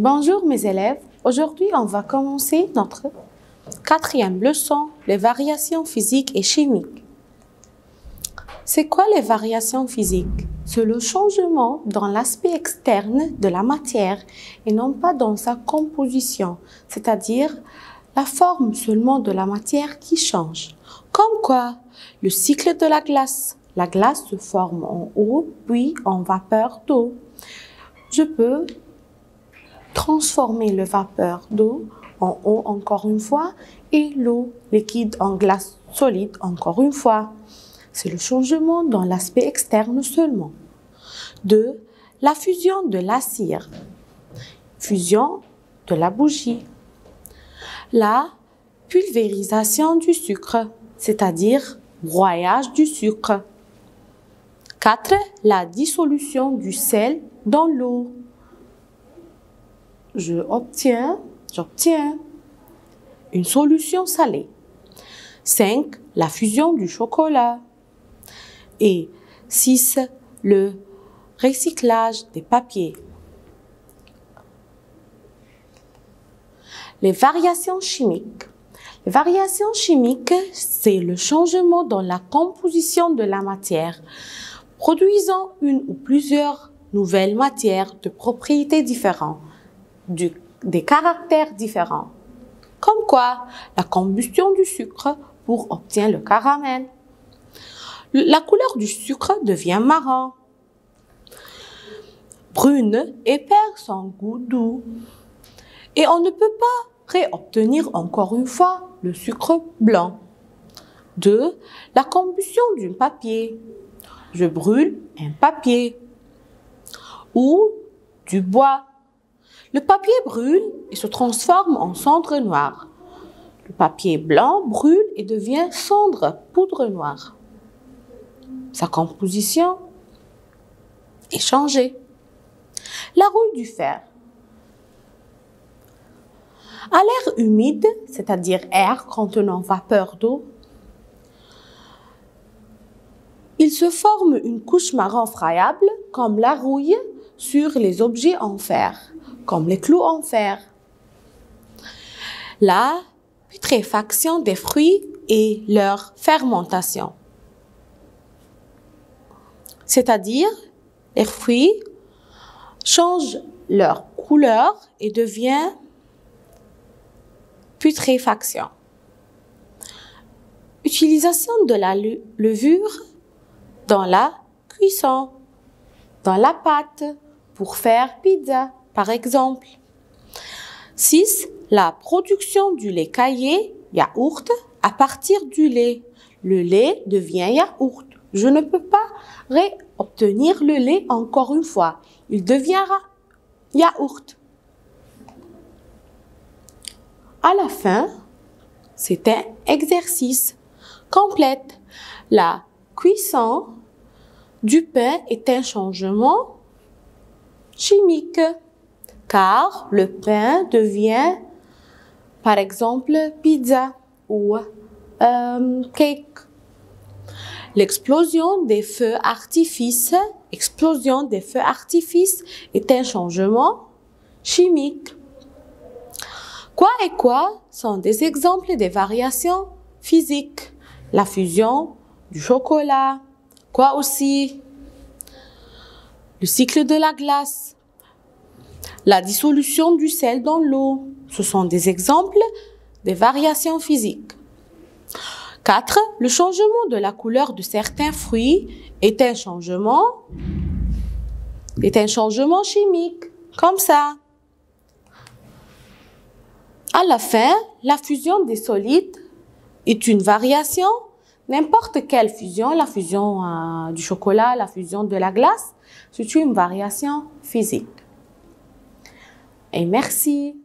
Bonjour mes élèves, aujourd'hui on va commencer notre 4e leçon, les variations physiques et chimiques. C'est quoi les variations physiques? C'est le changement dans l'aspect externe de la matière et non pas dans sa composition, c'est-à-dire la forme seulement de la matière qui change. Comme quoi, le cycle de la glace. La glace se forme en eau puis en vapeur d'eau. Je peux transformer le vapeur d'eau en eau encore une fois et l'eau liquide en glace solide encore une fois. C'est le changement dans l'aspect externe seulement. 2. La fusion de la cire. Fusion de la bougie. La pulvérisation du sucre, c'est-à-dire broyage du sucre. 4. La dissolution du sel dans l'eau. J'obtiens une solution salée. 5. La fusion du chocolat. Et 6. Le recyclage des papiers. Les variations chimiques. Les variations chimiques, c'est le changement dans la composition de la matière, produisant une ou plusieurs nouvelles matières de propriétés différentes, des caractères différents. Comme quoi, la combustion du sucre pour obtenir le caramel. La couleur du sucre devient marron, brune et perd son goût doux. Et on ne peut pas réobtenir encore une fois le sucre blanc. 2. La combustion d'un papier. Je brûle un papier ou du bois. Le papier brûle et se transforme en cendre noire. Le papier blanc brûle et devient cendre, poudre noire. Sa composition est changée. La rouille du fer. À l'air humide, c'est-à-dire air contenant vapeur d'eau, il se forme une couche marron friable comme la rouille sur les objets en fer, comme les clous en fer. La putréfaction des fruits et leur fermentation. C'est-à-dire, les fruits changent leur couleur et deviennent putréfaction. Utilisation de la levure dans la cuisson, dans la pâte, pour faire pizza, par exemple. 6. La production du lait caillé, yaourt, à partir du lait. Le lait devient yaourt. Je ne peux pas réobtenir le lait encore une fois. Il deviendra yaourt. À la fin, c'est un exercice complet. La cuisson du pain est un changement chimique, car le pain devient, par exemple, pizza ou cake. L'explosion des feux d'artifice est un changement chimique. Quoi et quoi sont des exemples des variations physiques? La fusion du chocolat. Quoi aussi? Le cycle de la glace. La dissolution du sel dans l'eau. Ce sont des exemples des variations physiques. 4. Le changement de la couleur de certains fruits est un changement chimique, comme ça. À la fin, la fusion des solides est une variation. N'importe quelle fusion, la fusion du chocolat, la fusion de la glace, c'est une variation physique. Et merci.